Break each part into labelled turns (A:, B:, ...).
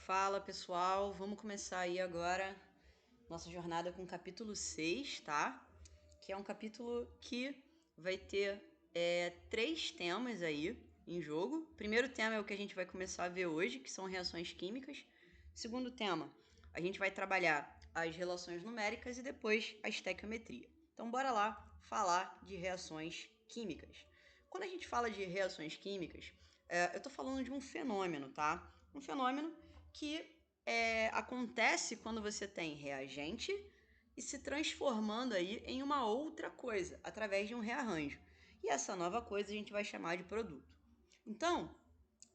A: Fala pessoal, vamos começar aí agora nossa jornada com o capítulo 6, tá? Que é um capítulo que vai ter 3 temas aí em jogo. O primeiro tema é o que a gente vai começar a ver hoje, que são reações químicas. Segundo tema, a gente vai trabalhar as relações numéricas e depois a estequiometria. Então bora lá falar de reações químicas. Quando a gente fala de reações químicas, eu tô falando de um fenômeno, tá? Um fenômeno que acontece quando você tem reagente e se transformando aí em uma outra coisa, através de um rearranjo. E essa nova coisa a gente vai chamar de produto. Então,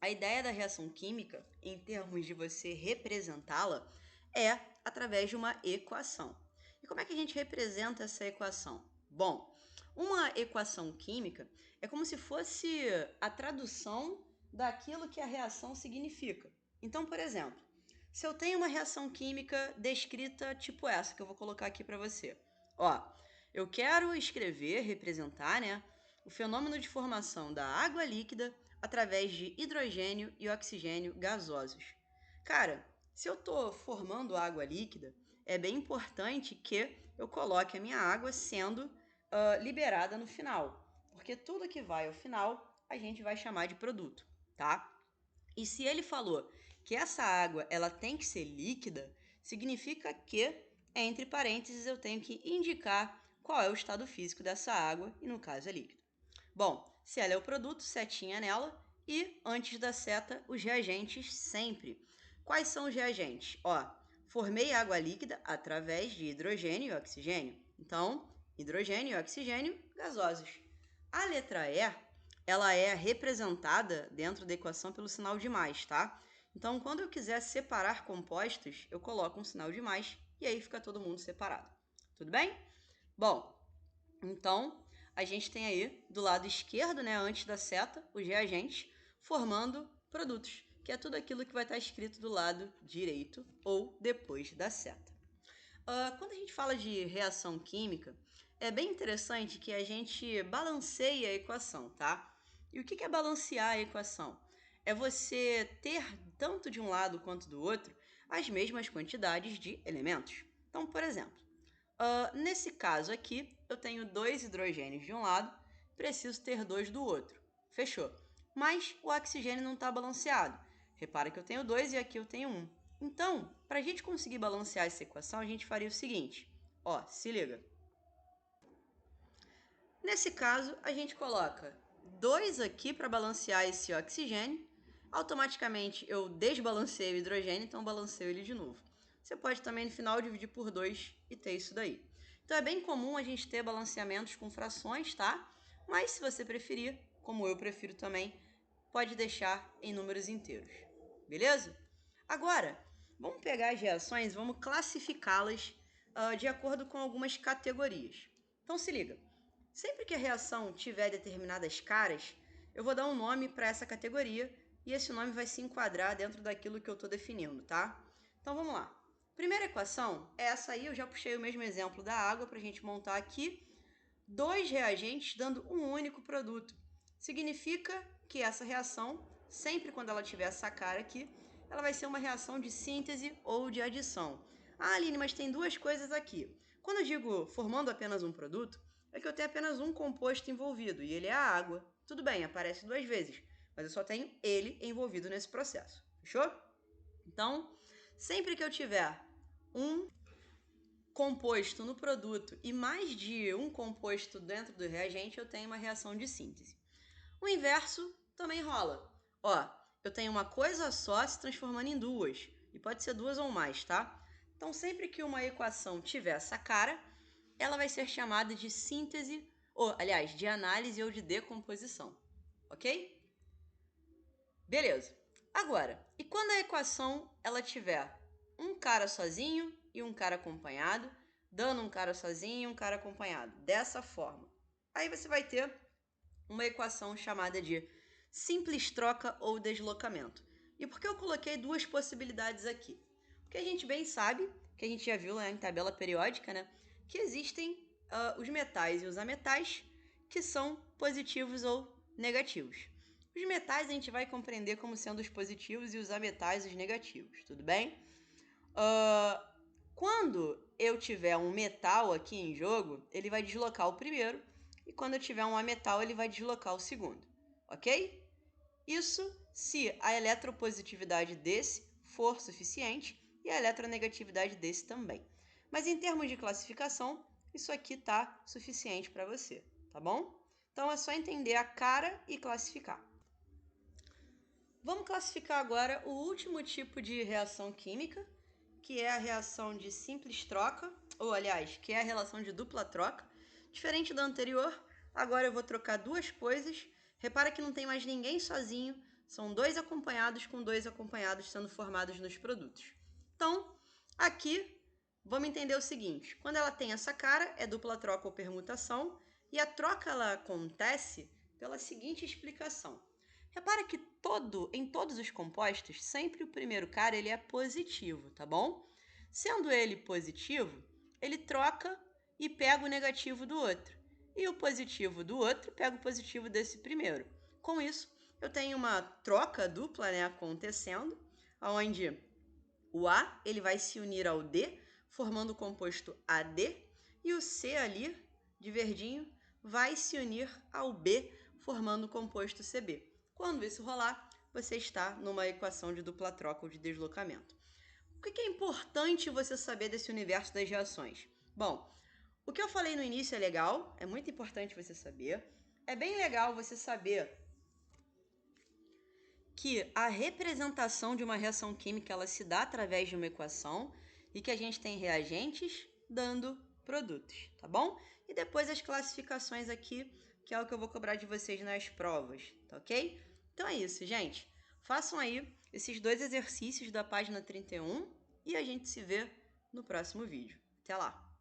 A: a ideia da reação química, em termos de você representá-la, é através de uma equação. E como é que a gente representa essa equação? Bom, uma equação química é como se fosse a tradução daquilo que a reação significa. Então, por exemplo, se eu tenho uma reação química descrita tipo essa que eu vou colocar aqui para você. Ó, eu quero escrever, representar, né, o fenômeno de formação da água líquida através de hidrogênio e oxigênio gasosos. Cara, se eu estou formando água líquida, é bem importante que eu coloque a minha água sendo liberada no final, porque tudo que vai ao final a gente vai chamar de produto, tá? E se ele falou que essa água ela tem que ser líquida, significa que, entre parênteses, eu tenho que indicar qual é o estado físico dessa água, e no caso é líquido. Bom, se ela é o produto, setinha nela, e antes da seta, os reagentes sempre. Quais são os reagentes? Ó, formei água líquida através de hidrogênio e oxigênio. Então, hidrogênio e oxigênio gasosos. A letra E, ela é representada dentro da equação pelo sinal de mais, tá? Então, quando eu quiser separar compostos, eu coloco um sinal de mais e aí fica todo mundo separado. Tudo bem? Bom, então a gente tem aí do lado esquerdo, né, antes da seta, os reagentes formando produtos, que é tudo aquilo que vai estar escrito do lado direito ou depois da seta. Quando a gente fala de reação química, é bem interessante que a gente balanceie a equação, tá? E o que é balancear a equação? É você ter, tanto de um lado quanto do outro, as mesmas quantidades de elementos. Então, por exemplo, nesse caso aqui, eu tenho 2 hidrogênios de um lado, preciso ter 2 do outro. Fechou. Mas o oxigênio não está balanceado. Repara que eu tenho 2 e aqui eu tenho 1. Então, para a gente conseguir balancear essa equação, a gente faria o seguinte. Ó, se liga. Nesse caso, a gente coloca 2 aqui para balancear esse oxigênio. Automaticamente eu desbalanceei o hidrogênio, então balanceio ele de novo. Você pode também no final dividir por 2 e ter isso daí. Então é bem comum a gente ter balanceamentos com frações, tá? Mas se você preferir, como eu prefiro também, pode deixar em números inteiros. Beleza? Agora, vamos pegar as reações e vamos classificá-las de acordo com algumas categorias. Então se liga. Sempre que a reação tiver determinadas caras, eu vou dar um nome para essa categoria e esse nome vai se enquadrar dentro daquilo que eu estou definindo, tá? Então vamos lá. Primeira equação é essa aí, eu já puxei o mesmo exemplo da água para a gente montar aqui. 2 reagentes dando um único produto. Significa que essa reação, sempre quando ela tiver essa cara aqui, ela vai ser uma reação de síntese ou de adição. Ah, Aline, mas tem 2 coisas aqui. Quando eu digo formando apenas um produto, é que eu tenho apenas um composto envolvido, e ele é a água. Tudo bem, aparece 2 vezes, mas eu só tenho ele envolvido nesse processo. Fechou? Então, sempre que eu tiver um composto no produto e mais de um composto dentro do reagente, eu tenho uma reação de síntese. O inverso também rola. Ó, eu tenho uma coisa só se transformando em duas, e pode ser 2 ou mais, tá? Então, sempre que uma equação tiver essa cara, ela vai ser chamada de síntese, ou, aliás, de análise ou de decomposição, ok? Beleza. Agora, e quando a equação ela tiver um cara sozinho e um cara acompanhado, dando um cara sozinho e um cara acompanhado, dessa forma, aí você vai ter uma equação chamada de simples troca ou deslocamento. E por que eu coloquei 2 possibilidades aqui? Porque a gente bem sabe, que a gente já viu lá em tabela periódica, né, que existem os metais e os ametais que são positivos ou negativos. Os metais a gente vai compreender como sendo os positivos e os ametais os negativos, tudo bem? Quando eu tiver um metal aqui em jogo, ele vai deslocar o primeiro, e quando eu tiver um ametal, ele vai deslocar o segundo, ok? Isso se a eletropositividade desse for suficiente e a eletronegatividade desse também. Mas em termos de classificação, isso aqui tá suficiente para você, tá bom? Então é só entender a cara e classificar. Vamos classificar agora o último tipo de reação química, que é a reação de simples troca, ou aliás, que é a relação de dupla troca. Diferente da anterior, agora eu vou trocar duas coisas. Repara que não tem mais ninguém sozinho, são dois acompanhados com dois acompanhados sendo formados nos produtos. Então, aqui, vamos entender o seguinte, quando ela tem essa cara, é dupla troca ou permutação, e a troca ela acontece pela seguinte explicação. Repara que em todos os compostos, sempre o primeiro cara ele é positivo, tá bom? Sendo ele positivo, ele troca e pega o negativo do outro. E o positivo do outro pega o positivo desse primeiro. Com isso, eu tenho uma troca dupla, né, acontecendo, onde o A ele vai se unir ao D, formando o composto AD, e o C ali, de verdinho, vai se unir ao B, formando o composto CB. Quando isso rolar, você está numa equação de dupla troca ou de deslocamento. O que é importante você saber desse universo das reações? Bom, o que eu falei no início é legal, é muito importante você saber. É bem legal você saber que a representação de uma reação química ela se dá através de uma equação e que a gente tem reagentes dando produtos, tá bom? E depois as classificações aqui, que é o que eu vou cobrar de vocês nas provas, tá ok? Então é isso, gente. Façam aí esses dois exercícios da página 31 e a gente se vê no próximo vídeo. Até lá!